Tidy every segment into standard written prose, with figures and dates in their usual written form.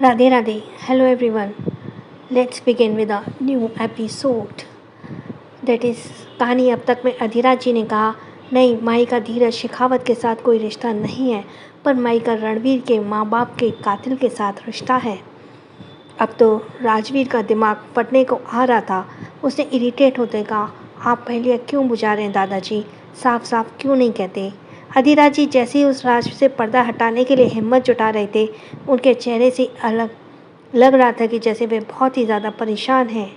Radhe Radhe. Hello everyone. Let's begin with a new episode. That is कहानी. अब तक में अधिराज जी ने कहा, नहीं, माही का धीरज शेखावत के साथ कोई रिश्ता नहीं है, पर माही का रणवीर के माँ बाप के कातिल के साथ रिश्ता है. अब तो राजवीर का दिमाग फटने को आ रहा था. उसने इरिटेट होते कहा, आप पहले क्यों बुझा रहे हैं दादाजी, साफ साफ क्यों नहीं कहते. अधिराज जी जैसे ही उस राज से पर्दा हटाने के लिए हिम्मत जुटा रहे थे, उनके चेहरे से अलग लग रहा था कि जैसे वे बहुत ही ज़्यादा परेशान हैं.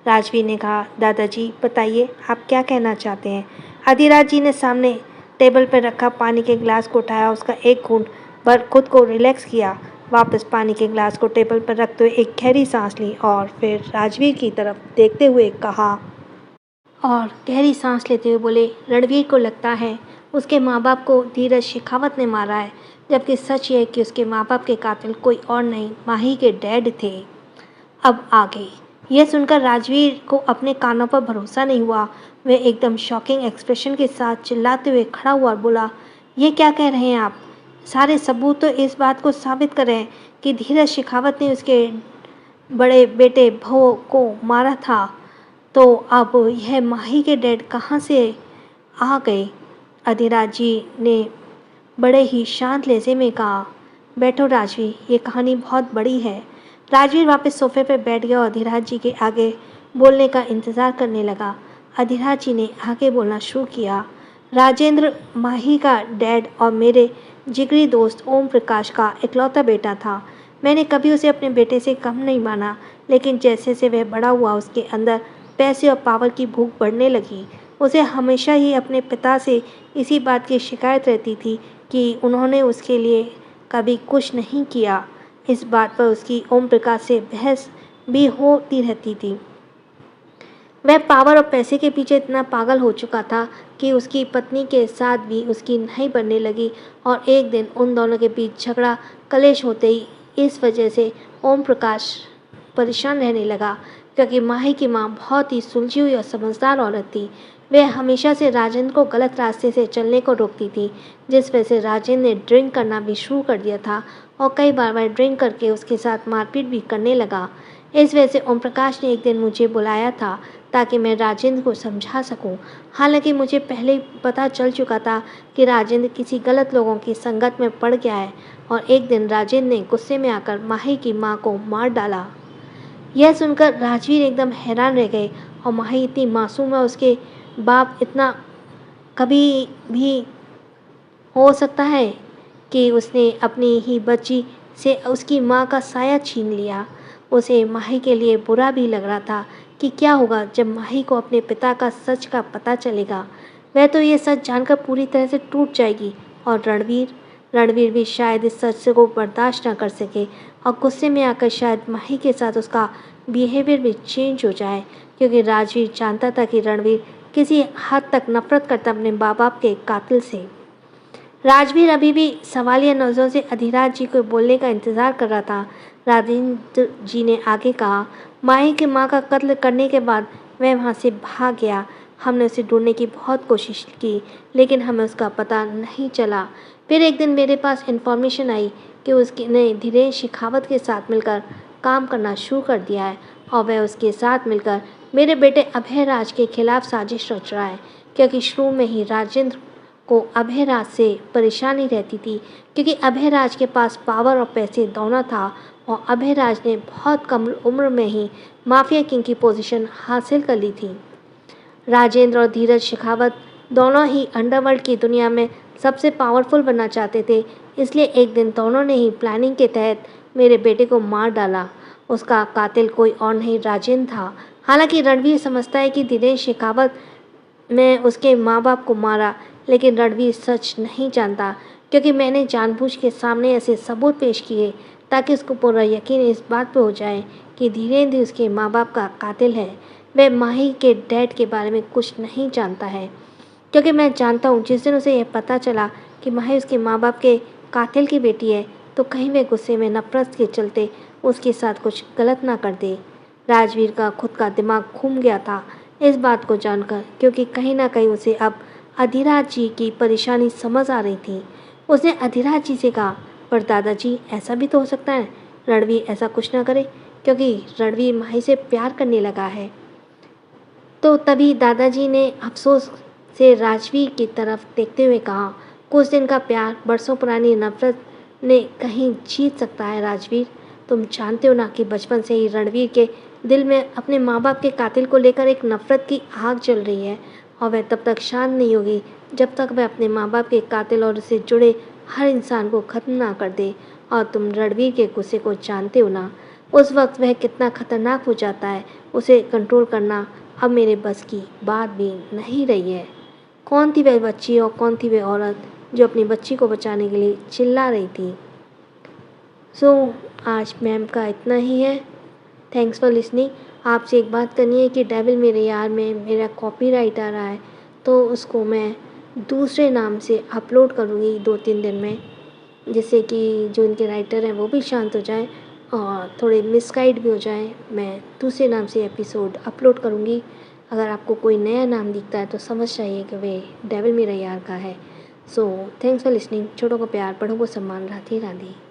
राजवीर ने कहा, दादाजी बताइए, आप क्या कहना चाहते हैं. अधिराज जी ने सामने टेबल पर रखा पानी के गिलास को उठाया, उसका एक घूंट भर खुद को रिलैक्स किया, वापस पानी के गिलास को टेबल पर रखते हुए एक गहरी सांस ली और फिर राजवीर की तरफ देखते हुए कहा और गहरी सांस लेते हुए बोले, रणवीर को लगता है उसके माँ बाप को धीरज शेखावत ने मारा है, जबकि सच ये है कि उसके माँ बाप के कातिल कोई और नहीं, माही के डैड थे. अब आगे. यह सुनकर राजवीर को अपने कानों पर भरोसा नहीं हुआ. वह एकदम शॉकिंग एक्सप्रेशन के साथ चिल्लाते हुए खड़ा हुआ और बोला, ये क्या कह रहे हैं आप. सारे सबूत तो इस बात को साबित कर रहे हैं कि धीरज शेखावत ने उसके बड़े बेटे भव को मारा था. तो अब यह माही के डैड कहाँ से आ गए. अधिराज जी ने बड़े ही शांत लहजे में कहा, बैठो राजवीर, ये कहानी बहुत बड़ी है. राजवीर वापस सोफे पर बैठ गया और अधिराज जी के आगे बोलने का इंतज़ार करने लगा. अधिराज जी ने आगे बोलना शुरू किया, राजेंद्र माही का डैड और मेरे जिगरी दोस्त ओम प्रकाश का इकलौता बेटा था. मैंने कभी उसे अपने बेटे से कम नहीं माना, लेकिन जैसे से वह बड़ा हुआ उसके अंदर पैसे और पावर की भूख बढ़ने लगी. उसे हमेशा ही अपने पिता से इसी बात की शिकायत रहती थी कि उन्होंने उसके लिए कभी कुछ नहीं किया. इस बात पर उसकी ओम प्रकाश से बहस भी होती रहती थी. वह पावर और पैसे के पीछे इतना पागल हो चुका था कि उसकी पत्नी के साथ भी उसकी नहीं बनने लगी और एक दिन उन दोनों के बीच झगड़ा कलेश होते ही इस वजह से ओम प्रकाश परेशान रहने लगा, क्योंकि माही की माँ बहुत ही सुलझी हुई और समझदार औरत थी. वह हमेशा से राजेंद्र को गलत रास्ते से चलने को रोकती थी, जिस वजह से राजेंद्र ने ड्रिंक करना भी शुरू कर दिया था और कई बार वह ड्रिंक करके उसके साथ मारपीट भी करने लगा. इस वजह से ओम प्रकाश ने एक दिन मुझे बुलाया था ताकि मैं राजेंद्र को समझा सकूं. हालांकि मुझे पहले ही पता चल चुका था कि राजेंद्र किसी गलत लोगों की संगत में पड़ गया है और एक दिन राजेंद्र ने गुस्से में आकर माही की माँ को मार डाला. यह सुनकर राजवीर एकदम हैरान रह गए और माही इतनी मासूम है, उसके बाप इतना कभी भी हो सकता है कि उसने अपनी ही बच्ची से उसकी माँ का साया छीन लिया. उसे माही के लिए बुरा भी लग रहा था कि क्या होगा जब माही को अपने पिता का सच का पता चलेगा. वह तो ये सच जानकर पूरी तरह से टूट जाएगी और रणवीर भी शायद इस सच को बर्दाश्त न कर सके और गुस्से में आकर शायद माही के साथ उसका बिहेवियर भी चेंज हो जाए, क्योंकि राजवीर जानता था कि रणवीर किसी हद तक नफरत करता अपने माँ बाप के कातिल से. राजवीर अभी भी सवालिया नज़रों से अधिराज जी को बोलने का इंतज़ार कर रहा था. राजेंद्र जी ने आगे कहा, माही की माँ का कत्ल करने के बाद वह वहाँ से भाग गया. हमने उसे ढूंढने की बहुत कोशिश की, लेकिन हमें उसका पता नहीं चला. फिर एक दिन मेरे पास इन्फॉर्मेशन आई कि उसने धीरेन्द्र शेखावत के साथ मिलकर काम करना शुरू कर दिया है और वह उसके साथ मिलकर मेरे बेटे अभयराज के खिलाफ साजिश रच रहा है, क्योंकि शुरू में ही राजेंद्र को अभयराज से परेशानी रहती थी, क्योंकि अभयराज के पास पावर और पैसे दोनों था और अभयराज ने बहुत कम उम्र में ही माफिया किंग की पोजीशन हासिल कर ली थी. राजेंद्र और धीरज शेखावत दोनों ही अंडरवर्ल्ड की दुनिया में सबसे पावरफुल बनना चाहते थे, इसलिए एक दिन दोनों ने ही प्लानिंग के तहत मेरे बेटे को मार डाला. उसका कातिल कोई और नहीं, राजेंद्र था. हालांकि रणवीर समझता है कि धीरेन्द्र शेखावत ने उसके माँ बाप को मारा, लेकिन रणवीर सच नहीं जानता, क्योंकि मैंने जानबूझ के सामने ऐसे सबूत पेश किए ताकि उसको पूरा यकीन इस बात पर हो जाए कि धीरेन्द्र उसके माँ बाप का कातिल है. वह माही के डैड के बारे में कुछ नहीं जानता है, क्योंकि मैं जानता हूँ जिस दिन उसे यह पता चला कि माही उसके माँ बाप के कातिल की बेटी है, तो कहीं वह गुस्से में नफरत के चलते उसके साथ कुछ गलत ना कर दे. राजवीर का खुद का दिमाग घूम गया था इस बात को जानकर, क्योंकि कहीं ना कहीं उसे अब अधिराज जी की परेशानी समझ आ रही थी. उसने अधिराज जी से कहा, पर दादाजी ऐसा भी तो हो सकता है रणवीर ऐसा कुछ ना करे, क्योंकि रणवीर माही से प्यार करने लगा है। तो तभी दादाजी ने अफसोस से राजवीर की तरफ देखते हुए कहा, कुछ दिन का प्यार बरसों पुरानी नफरत ने कहीं जीत सकता है राजवीर। तुम जानते हो ना कि बचपन से ही रणवीर के दिल में अपने माँ बाप के कातिल को लेकर एक नफरत की आग जल रही है, और वह तब तक शांत नहीं होगी जब तक वह अपने माँ बाप के कातिल और उससे जुड़े हर इंसान को ख़त्म ना कर दे। और तुम रणवीर के गुस्से को जानते हो ना, उस वक्त वह कितना खतरनाक हो जाता है। उसे कंट्रोल करना अब मेरे बस की बात भी नहीं रही है। कौन थी वह बच्ची और कौन थी वह औरत जो अपनी बच्ची को बचाने के लिए चिल्ला रही थी? आज मैम का इतना ही है। Thanks for listening. आपसे एक बात करनी है कि डेविल मेरे यार में मेरा कॉपीराइट आ रहा है, तो उसको मैं दूसरे नाम से अपलोड करूँगी 2-3 दिन में, जिससे कि जो इनके राइटर हैं वो भी शांत हो जाएं और थोड़े मिसगाइड भी हो जाएं। मैं दूसरे नाम से एपिसोड अपलोड करूँगी। अगर आपको कोई नया नाम दिखता है तो समझ जाइए कि वे डेविल मेरा यार का है। Thanks for listening. छोटों को प्यार, बड़ों को सम्मान। राधे राधे।